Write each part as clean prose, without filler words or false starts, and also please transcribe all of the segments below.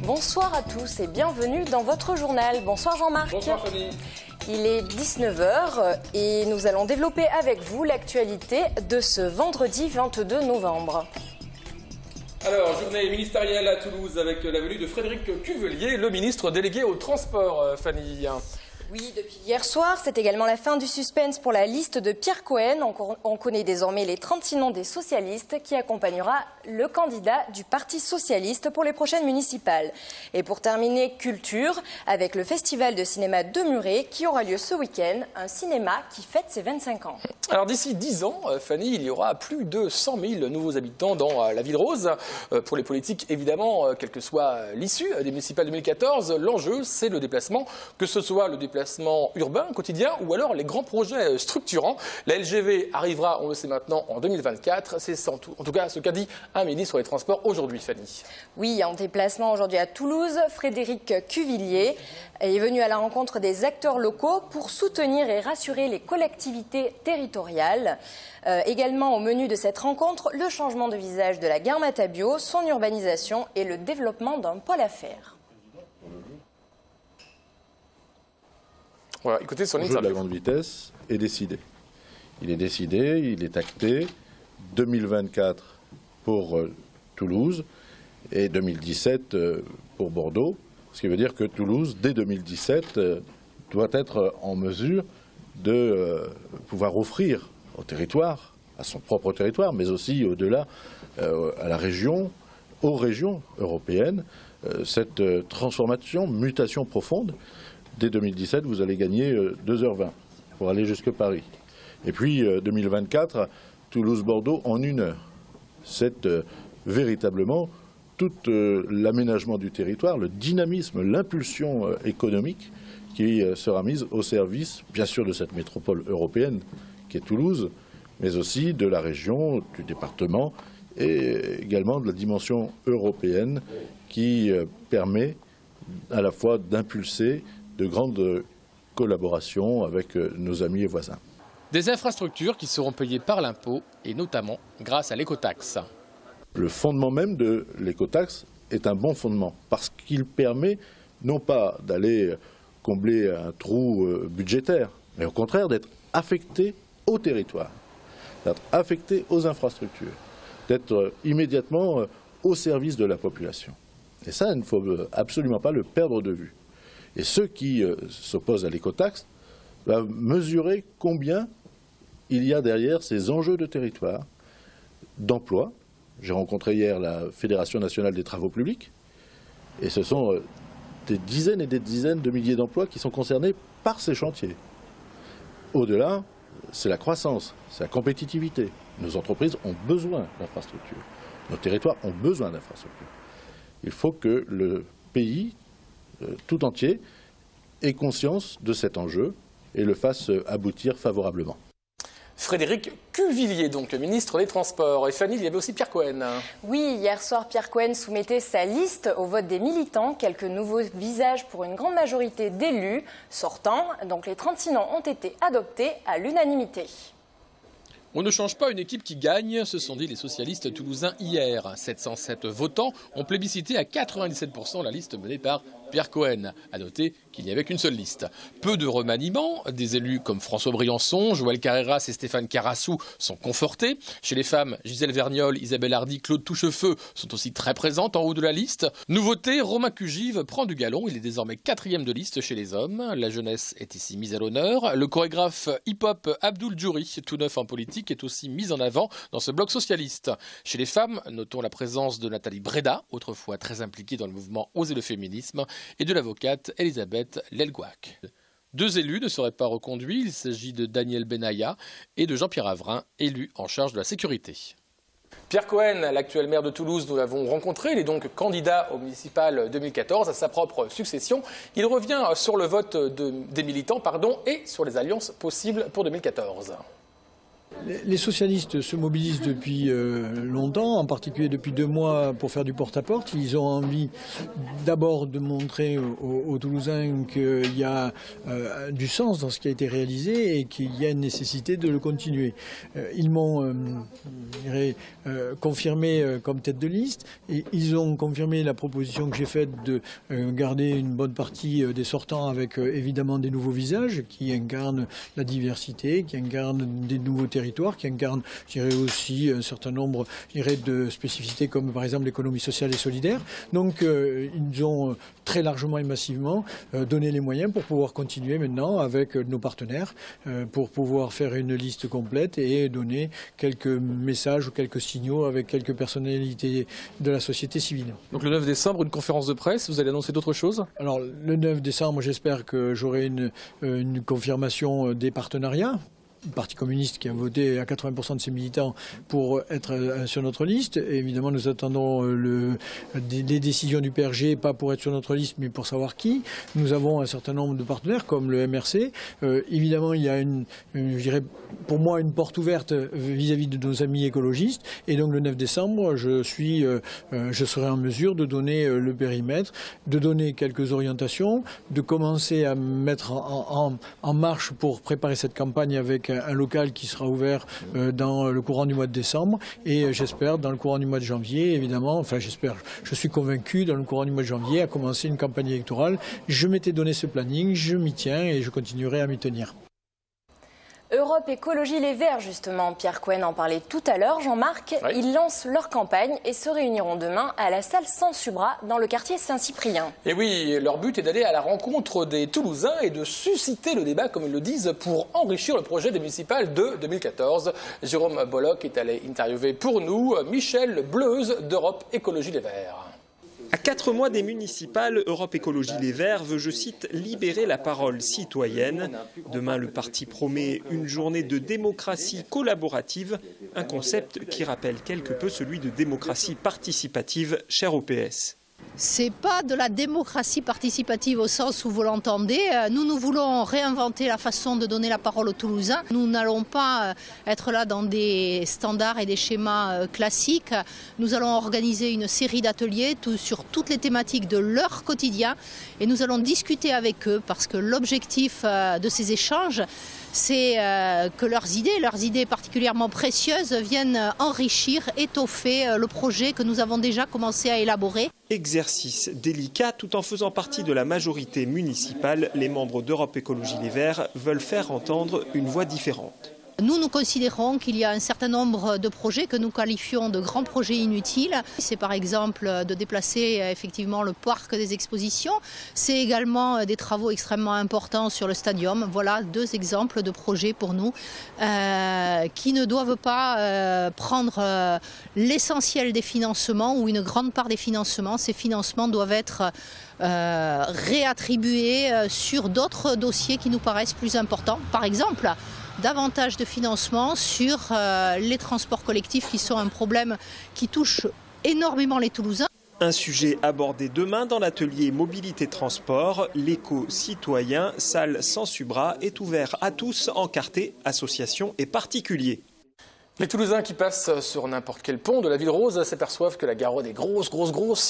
Bonsoir à tous et bienvenue dans votre journal. Bonsoir Jean-Marc. Bonsoir Fanny. Il est 19h et nous allons développer avec vous l'actualité de ce vendredi 22 novembre. Alors, journée ministérielle à Toulouse avec la venue de Frédéric Cuvelier, le ministre délégué au transport, Fanny. Oui, depuis hier soir, c'est également la fin du suspense pour la liste de Pierre Cohen. On connaît désormais les 36 noms des socialistes qui accompagnera le candidat du Parti socialiste pour les prochaines municipales. Et pour terminer, culture, avec le festival de cinéma de Muret qui aura lieu ce week-end, un cinéma qui fête ses 25 ans. Alors d'ici 10 ans, Fanny, il y aura plus de 100 000 nouveaux habitants dans la ville rose. Pour les politiques, évidemment, quelle que soit l'issue des municipales 2014, l'enjeu, c'est le déplacement, que ce soit le déplacement urbain, quotidien, ou alors les grands projets structurants. La LGV arrivera, on le sait maintenant, en 2024. C'est en tout cas ce qu'a dit un ministre des Transports aujourd'hui, Fanny. Oui, en déplacement aujourd'hui à Toulouse, Frédéric Cuvelier est venu à la rencontre des acteurs locaux pour soutenir et rassurer les collectivités territoriales. Également au menu de cette rencontre, le changement de visage de la gare Matabio, son urbanisation et le développement d'un pôle affaires. Voilà, écoutez son interview. Le jeu de la grande vitesse est décidé. Il est décidé, il est acté. 2024 pour Toulouse et 2017 pour Bordeaux. Ce qui veut dire que Toulouse, dès 2017, doit être en mesure de pouvoir offrir au territoire, à son propre territoire, mais aussi au-delà, à la région, aux régions européennes, cette transformation, mutation profonde. Dès 2017, vous allez gagner 2h20 pour aller jusque Paris. Et puis 2024, Toulouse-Bordeaux en 1 heure. C'est véritablement tout l'aménagement du territoire, le dynamisme, l'impulsion économique qui sera mise au service, bien sûr, de cette métropole européenne qui est Toulouse, mais aussi de la région, du département et également de la dimension européenne qui permet à la fois d'impulser de grandes collaborations avec nos amis et voisins. Des infrastructures qui seront payées par l'impôt et notamment grâce à l'écotaxe. Le fondement même de l'écotaxe est un bon fondement parce qu'il permet non pas d'aller combler un trou budgétaire, mais au contraire d'être affecté au territoire, d'être affecté aux infrastructures, d'être immédiatement au service de la population. Et ça, il ne faut absolument pas le perdre de vue. Et ceux qui s'opposent à l'écotaxe doivent mesurer combien il y a derrière ces enjeux de territoire, d'emploi. J'ai rencontré hier la Fédération nationale des travaux publics, et ce sont des dizaines et des dizaines de milliers d'emplois qui sont concernés par ces chantiers. Au-delà, c'est la croissance, c'est la compétitivité. Nos entreprises ont besoin d'infrastructures, nos territoires ont besoin d'infrastructures. Il faut que le pays tout entier ait conscience de cet enjeu et le fasse aboutir favorablement. Frédéric Cuvelier, donc ministre des Transports. Et Fanny, il y avait aussi Pierre Cohen. Oui, hier soir, Pierre Cohen soumettait sa liste au vote des militants. Quelques nouveaux visages pour une grande majorité d'élus sortants. Donc les 36 noms ont été adoptés à l'unanimité. On ne change pas une équipe qui gagne, se sont dit les socialistes toulousains hier. 707 votants ont plébiscité à 97% la liste menée par Pierre Cohen. À noter qu'il n'y avait qu'une seule liste. Peu de remaniements, des élus comme François Briançon, Joël Carreras et Stéphane Carassou sont confortés. Chez les femmes, Gisèle Vergnol, Isabelle Hardy, Claude Touchefeu sont aussi très présentes en haut de la liste. Nouveauté, Romain Cugive prend du galon, il est désormais 4e de liste chez les hommes. La jeunesse est ici mise à l'honneur. Le chorégraphe hip-hop Abdoul Djouri, tout neuf en politique, est aussi mis en avant dans ce bloc socialiste. Chez les femmes, notons la présence de Nathalie Breda, autrefois très impliquée dans le mouvement Oser le féminisme, et de l'avocate Elisabeth Lelgouac. 2 élus ne seraient pas reconduits, il s'agit de Daniel Benaya et de Jean-Pierre Avrin, élu en charge de la sécurité. Pierre Cohen, l'actuel maire de Toulouse, nous l'avons rencontré, il est donc candidat au municipal 2014 à sa propre succession. Il revient sur le vote des militants et sur les alliances possibles pour 2014. Les socialistes se mobilisent depuis longtemps, en particulier depuis 2 mois pour faire du porte-à-porte. Ils ont envie d'abord de montrer aux Toulousains qu'il y a du sens dans ce qui a été réalisé et qu'il y a une nécessité de le continuer. Ils m'ont confirmé comme tête de liste et ils ont confirmé la proposition que j'ai faite de garder une bonne partie des sortants avec évidemment des nouveaux visages qui incarnent la diversité, qui incarnent des nouveaux territoires, qui incarnent, je dirais, aussi un certain nombre, je dirais, de spécificités comme par exemple l'économie sociale et solidaire. Donc ils ont très largement et massivement donné les moyens pour pouvoir continuer maintenant avec nos partenaires, pour pouvoir faire une liste complète et donner quelques messages ou quelques signaux avec quelques personnalités de la société civile. Donc le 9 décembre, une conférence de presse, vous allez annoncer d'autres choses? Alors le 9 décembre, j'espère que j'aurai une confirmation des partenariats. Le Parti communiste qui a voté à 80% de ses militants pour être sur notre liste. Et évidemment, nous attendons les décisions du PRG, pas pour être sur notre liste, mais pour savoir qui. Nous avons un certain nombre de partenaires, comme le MRC. Évidemment, il y a je dirais, pour moi, une porte ouverte vis-à-vis de nos amis écologistes. Et donc, le 9 décembre, je serai en mesure de donner le périmètre, de donner quelques orientations, de commencer à mettre en marche pour préparer cette campagne avec un local qui sera ouvert dans le courant du mois de décembre et j'espère dans le courant du mois de janvier, évidemment, enfin j'espère, je suis convaincu dans le courant du mois de janvier à commencer une campagne électorale. Je m'étais donné ce planning, je m'y tiens et je continuerai à m'y tenir. Europe Écologie Les Verts, justement, Pierre Cohen en parlait tout à l'heure. Jean-Marc, oui. Ils lancent leur campagne et se réuniront demain à la salle Saint-Subra dans le quartier Saint-Cyprien. Et oui, leur but est d'aller à la rencontre des Toulousains et de susciter le débat, comme ils le disent, pour enrichir le projet des municipales de 2014. Jérôme Bollock est allé interviewer pour nous Michel Bleuze d'Europe Écologie Les Verts. À 4 mois des municipales, Europe Écologie Les Verts veut, je cite, libérer la parole citoyenne. Demain, le parti promet une journée de démocratie collaborative, un concept qui rappelle quelque peu celui de démocratie participative cher au PS. C'est pas de la démocratie participative au sens où vous l'entendez. Nous voulons réinventer la façon de donner la parole aux Toulousains. Nous n'allons pas être là dans des standards et des schémas classiques. Nous allons organiser une série d'ateliers sur toutes les thématiques de leur quotidien et nous allons discuter avec eux parce que l'objectif de ces échanges, c'est que leurs idées particulièrement précieuses viennent enrichir, étoffer le projet que nous avons déjà commencé à élaborer. Exercice délicat, tout en faisant partie de la majorité municipale, les membres d'Europe Écologie Les Verts veulent faire entendre une voix différente. Nous considérons qu'il y a un certain nombre de projets que nous qualifions de grands projets inutiles. C'est par exemple de déplacer effectivement le parc des expositions. C'est également des travaux extrêmement importants sur le stadium. Voilà 2 exemples de projets pour nous qui ne doivent pas prendre l'essentiel des financements ou une grande part des financements. Ces financements doivent être réattribués sur d'autres dossiers qui nous paraissent plus importants. Par exemple, davantage de financement sur les transports collectifs qui sont un problème qui touche énormément les Toulousains. Un sujet abordé demain dans l'atelier Mobilité Transport. L'éco-citoyen, salle Saint-Subra, est ouvert à tous, encartés, associations et particuliers. Les Toulousains qui passent sur n'importe quel pont de la Ville Rose s'aperçoivent que la Garonne est grosse.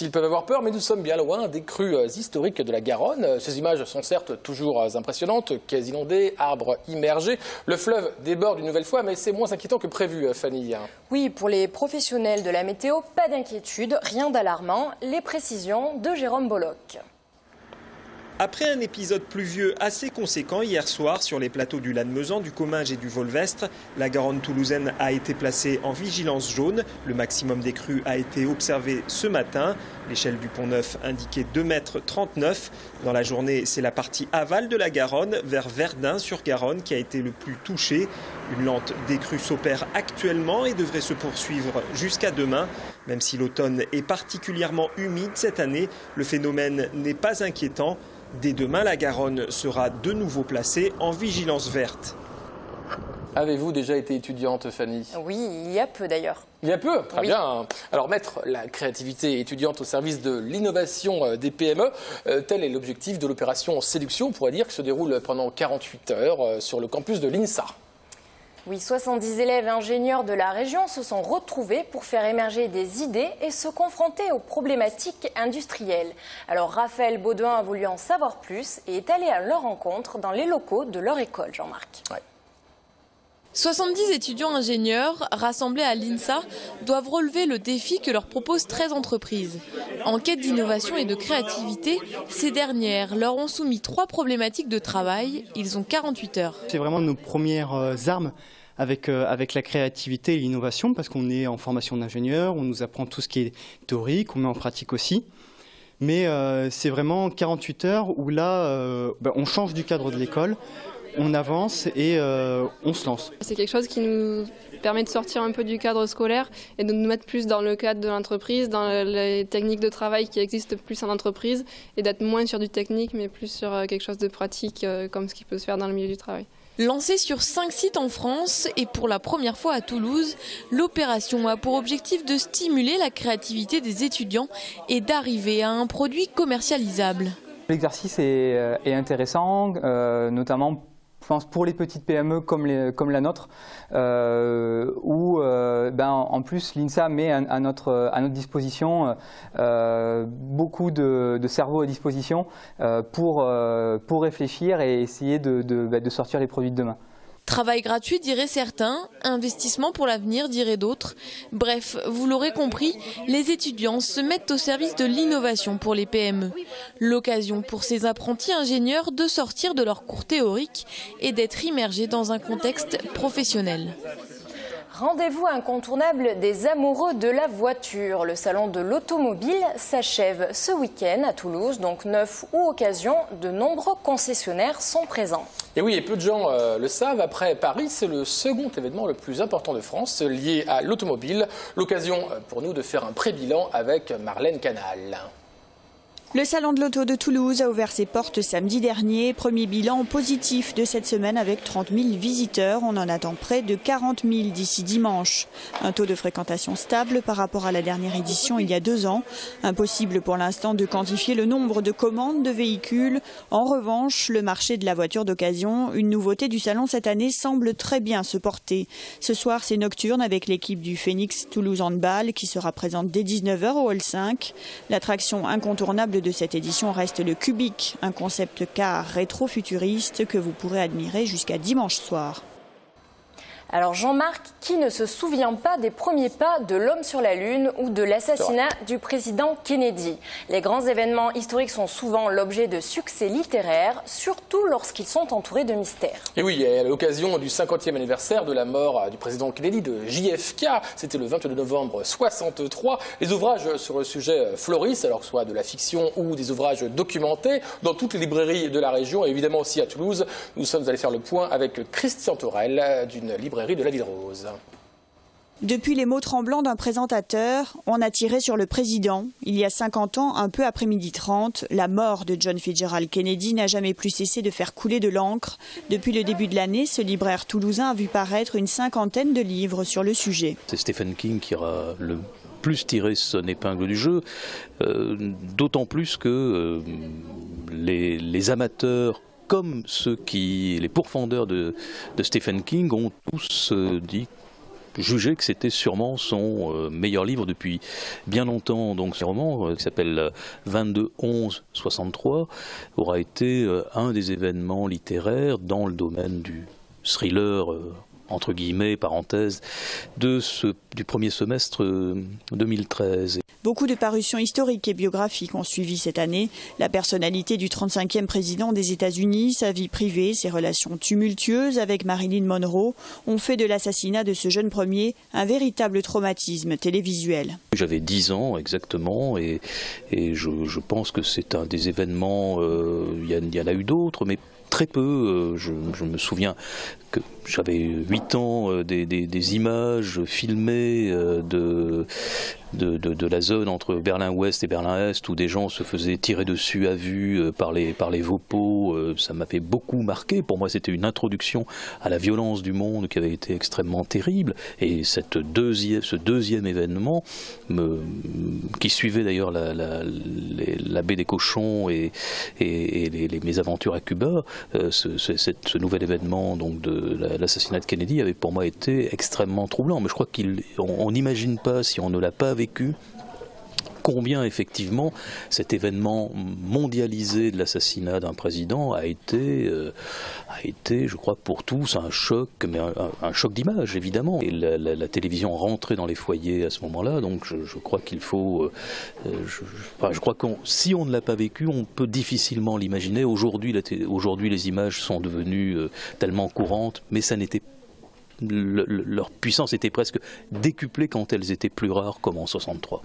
Ils peuvent avoir peur, mais nous sommes bien loin des crues historiques de la Garonne. Ces images sont certes toujours impressionnantes, quais inondés, arbres immergés. Le fleuve déborde une nouvelle fois, mais c'est moins inquiétant que prévu, Fanny. Oui, pour les professionnels de la météo, pas d'inquiétude, rien d'alarmant. Les précisions de Jérôme Bollock. Après un épisode pluvieux assez conséquent hier soir sur les plateaux du Lannemezan, du Comminges et du Volvestre, la Garonne toulousaine a été placée en vigilance jaune. Le maximum des crues a été observé ce matin. L'échelle du Pont-Neuf indiquait 2,39 m. Dans la journée, c'est la partie aval de la Garonne, vers Verdun-sur-Garonne, qui a été le plus touchée. Une lente décrue s'opère actuellement et devrait se poursuivre jusqu'à demain. Même si l'automne est particulièrement humide cette année, le phénomène n'est pas inquiétant. Dès demain, la Garonne sera de nouveau placée en vigilance verte. Avez-vous déjà été étudiante, Fanny? Oui, il y a peu d'ailleurs. Il y a peu, très Oui. bien. Alors mettre la créativité étudiante au service de l'innovation des PME, tel est l'objectif de l'opération Séduction, on pourrait dire, qui se déroule pendant 48 heures sur le campus de l'INSA. Oui, 70 élèves et ingénieurs de la région se sont retrouvés pour faire émerger des idées et se confronter aux problématiques industrielles. Alors Raphaël Baudouin a voulu en savoir plus et est allé à leur rencontre dans les locaux de leur école, Jean-Marc. Ouais. 70 étudiants ingénieurs rassemblés à l'INSA doivent relever le défi que leur proposent 13 entreprises. En quête d'innovation et de créativité, ces dernières leur ont soumis 3 problématiques de travail. Ils ont 48 heures. C'est vraiment nos premières armes avec la créativité et l'innovation, parce qu'on est en formation d'ingénieur, on nous apprend tout ce qui est théorique, on met en pratique aussi. Mais c'est vraiment 48 heures où là, on change du cadre de l'école. On avance et on se lance. C'est quelque chose qui nous permet de sortir un peu du cadre scolaire et de nous mettre plus dans le cadre de l'entreprise, dans les techniques de travail qui existent plus en entreprise et d'être moins sur du technique mais plus sur quelque chose de pratique comme ce qui peut se faire dans le milieu du travail. Lancée sur 5 sites en France et pour la première fois à Toulouse, l'opération a pour objectif de stimuler la créativité des étudiants et d'arriver à un produit commercialisable. L'exercice est intéressant, notamment je pense pour les petites PME comme la nôtre, où en plus l'INSA met à notre disposition beaucoup de cerveaux à disposition pour réfléchir et essayer de sortir les produits de demain. Travail gratuit, diraient certains, investissement pour l'avenir, diraient d'autres. Bref, vous l'aurez compris, les étudiants se mettent au service de l'innovation pour les PME. L'occasion pour ces apprentis ingénieurs de sortir de leurs cours théoriques et d'être immergés dans un contexte professionnel. Rendez-vous incontournable des amoureux de la voiture. Le salon de l'automobile s'achève ce week-end à Toulouse. Donc neuf ou occasion, de nombreux concessionnaires sont présents. Et oui, et peu de gens le savent, après Paris, c'est le second événement le plus important de France lié à l'automobile. L'occasion pour nous de faire un pré-bilan avec Marlène Canal. Le salon de l'auto de Toulouse a ouvert ses portes samedi dernier. Premier bilan positif de cette semaine avec 30 000 visiteurs. On en attend près de 40 000 d'ici dimanche. Un taux de fréquentation stable par rapport à la dernière édition il y a 2 ans. Impossible pour l'instant de quantifier le nombre de commandes de véhicules. En revanche, le marché de la voiture d'occasion, une nouveauté du salon cette année, semble très bien se porter. Ce soir, c'est nocturne avec l'équipe du Phoenix Toulouse Handball qui sera présente dès 19 h au Hall 5. L'attraction incontournable de cette édition reste le Cubic, un concept car rétro-futuriste que vous pourrez admirer jusqu'à dimanche soir. Alors Jean-Marc, qui ne se souvient pas des premiers pas de l'homme sur la Lune ou de l'assassinat du président Kennedy? Les grands événements historiques sont souvent l'objet de succès littéraires, surtout lorsqu'ils sont entourés de mystères. Et oui, à l'occasion du 50e anniversaire de la mort du président Kennedy, de JFK, c'était le 22 novembre 63, les ouvrages sur le sujet fleurissent, alors que ce soit de la fiction ou des ouvrages documentés, dans toutes les librairies de la région et évidemment aussi à Toulouse. Nous sommes allés faire le point avec Christian Torel d'une librairie de la Ville Rose. Depuis les mots tremblants d'un présentateur, on a tiré sur le président. Il y a 50 ans, un peu après 12h30, la mort de John Fitzgerald Kennedy n'a jamais plus cessé de faire couler de l'encre. Depuis le début de l'année, ce libraire toulousain a vu paraître une 50aine de livres sur le sujet. C'est Stephen King qui aura le plus tiré son épingle du jeu, d'autant plus que les amateurs comme les pourfendeurs de Stephen King ont tous jugé que c'était sûrement son meilleur livre depuis bien longtemps. Donc ce roman qui s'appelle 22-11-63 aura été un des événements littéraires dans le domaine du thriller entre guillemets, parenthèse, du premier semestre 2013. Beaucoup de parutions historiques et biographiques ont suivi cette année. La personnalité du 35e président des États-Unis, sa vie privée, ses relations tumultueuses avec Marilyn Monroe ont fait de l'assassinat de ce jeune premier un véritable traumatisme télévisuel. J'avais 10 ans exactement et je pense que c'est un des événements, il y en a eu d'autres, mais très peu. Je me souviens que j'avais 8 ans, des images filmées de la zone entre Berlin-Ouest et Berlin-Est où des gens se faisaient tirer dessus à vue par les Vopos. Ça m'avait beaucoup marqué. Pour moi, c'était une introduction à la violence du monde qui avait été extrêmement terrible. Et ce deuxième événement, qui suivait d'ailleurs la baie des cochons et mes aventures à Cuba, ce nouvel événement donc de l'assassinat de Kennedy avait pour moi été extrêmement troublant. Mais je crois qu'on n'imagine pas, si on ne l'a pas vécu, combien effectivement cet événement mondialisé de l'assassinat d'un président a été, je crois, pour tous un choc, mais un choc d'image évidemment. Et la télévision rentrait dans les foyers à ce moment-là, donc je crois qu'il faut, je crois que si on ne l'a pas vécu, on peut difficilement l'imaginer. Aujourd'hui, les images sont devenues tellement courantes, mais ça n'était leur puissance était presque décuplée quand elles étaient plus rares, comme en 1963.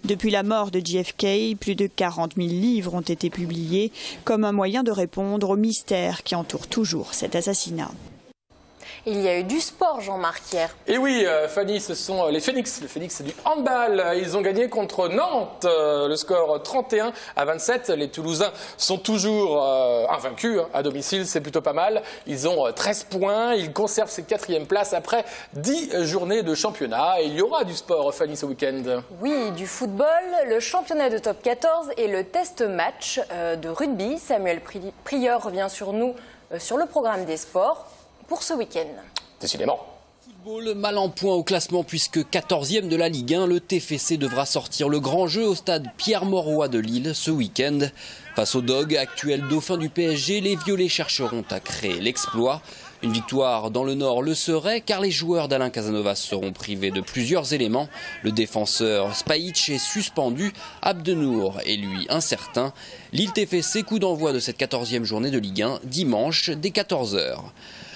Depuis la mort de JFK, plus de 40 000 livres ont été publiés comme un moyen de répondre au mystère qui entoure toujours cet assassinat. Il y a eu du sport, Jean-Marc, hier. Et oui, Fanny, ce sont les Phoenix. Le Phoenix, c'est du handball. Ils ont gagné contre Nantes. Le score 31-27. Les Toulousains sont toujours invaincus à domicile. C'est plutôt pas mal. Ils ont 13 points. Ils conservent cette 4e place après 10 journées de championnat. Et il y aura du sport, Fanny, ce week-end. Oui, du football, le championnat de top 14 et le test match de rugby. Samuel Prieur revient sur nous sur le programme des sports pour ce week-end. Décidément. Football mal en point au classement puisque 14e de la Ligue 1, le TFC devra sortir le grand jeu au stade Pierre-Mauroy de Lille ce week-end. Face aux Dogs, actuel dauphin du PSG, les Violets chercheront à créer l'exploit. Une victoire dans le Nord le serait car les joueurs d'Alain Casanova seront privés de plusieurs éléments. Le défenseur Spajic est suspendu, Abdenour est lui incertain. Lille TFC, coup d'envoi de cette 14e journée de Ligue 1, dimanche dès 14h.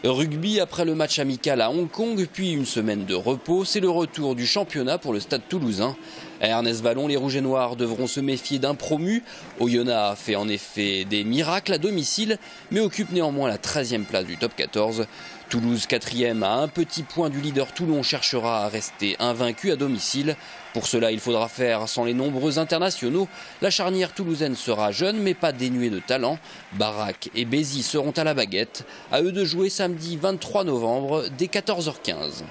Rugby, après le match amical à Hong Kong, puis une semaine de repos, c'est le retour du championnat pour le Stade Toulousain. À Ernest Vallon, les Rouges et Noirs devront se méfier d'un promu. Oyonnax fait en effet des miracles à domicile, mais occupe néanmoins la 13e place du top 14. Toulouse 4e à un petit point du leader Toulon cherchera à rester invaincu à domicile. Pour cela, il faudra faire sans les nombreux internationaux. La charnière toulousaine sera jeune mais pas dénuée de talent. Barak et Bézi seront à la baguette. À eux de jouer samedi 23 novembre dès 14h15.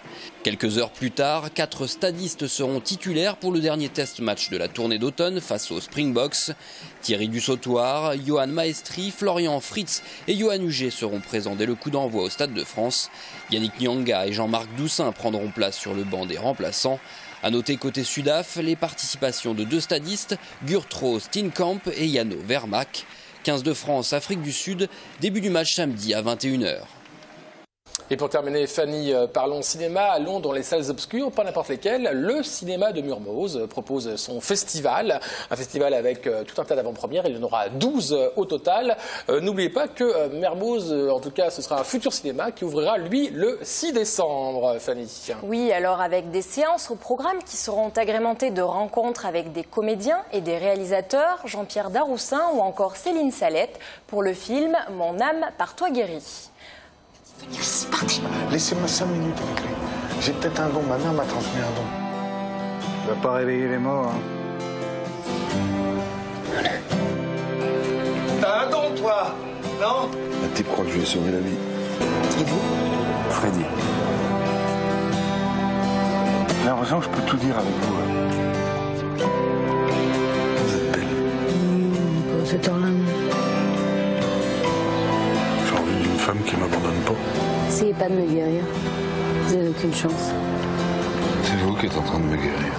Quelques heures plus tard, 4 stadistes seront titulaires pour le dernier test match de la tournée d'automne face aux Springboks. Thierry Dussautoir, Johan Maestri, Florian Fritz et Johan Huget seront présents dès le coup d'envoi au Stade de France. Yannick Nyanga et Jean-Marc Doussin prendront place sur le banc des remplaçants. A noter côté Sudaf, les participations de 2 stadistes, Gurtro Steenkamp et Yano Vermaak. 15 de France, Afrique du Sud, début du match samedi à 21h. Et pour terminer, Fanny, parlons cinéma. Allons dans les salles obscures, pas n'importe lesquelles. Le cinéma de Murmose propose son festival. Un festival avec tout un tas d'avant-premières. Il y en aura 12 au total. N'oubliez pas que Murmose, en tout cas, ce sera un futur cinéma qui ouvrira, lui, le 6 décembre, Fanny. Oui, alors avec des séances au programme qui seront agrémentées de rencontres avec des comédiens et des réalisateurs, Jean-Pierre Daroussin ou encore Céline Salette, pour le film « Mon âme par toi guérie ». Laissez-moi 5 minutes avec lui. J'ai peut-être un don, ma mère m'a transmis un don. Tu vas pas réveiller les morts, hein. Allez. T'as un don, toi, non? Un type croit que je lui ai sauvé la vie. Et vous? Freddy. J'ai l'impression que je peux tout dire avec vous. Vous êtes belle. C'est temps-là. J'ai envie d'une femme qui m'abandonne pas. Essayez pas de me guérir. Vous n'avez aucune chance. C'est vous qui êtes en train de me guérir.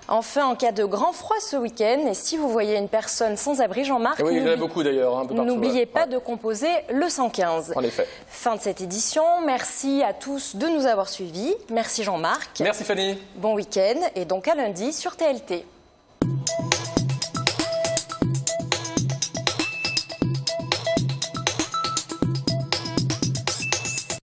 Enfin, en cas de grand froid ce week-end, et si vous voyez une personne sans abri, Jean-Marc, oui, il y en a beaucoup d'ailleurs, un peu partout. N'oubliez pas de composer le 115. En effet. Fin de cette édition. Merci à tous de nous avoir suivis. Merci Jean-Marc. Merci Fanny. Bon week-end et donc à lundi sur TLT.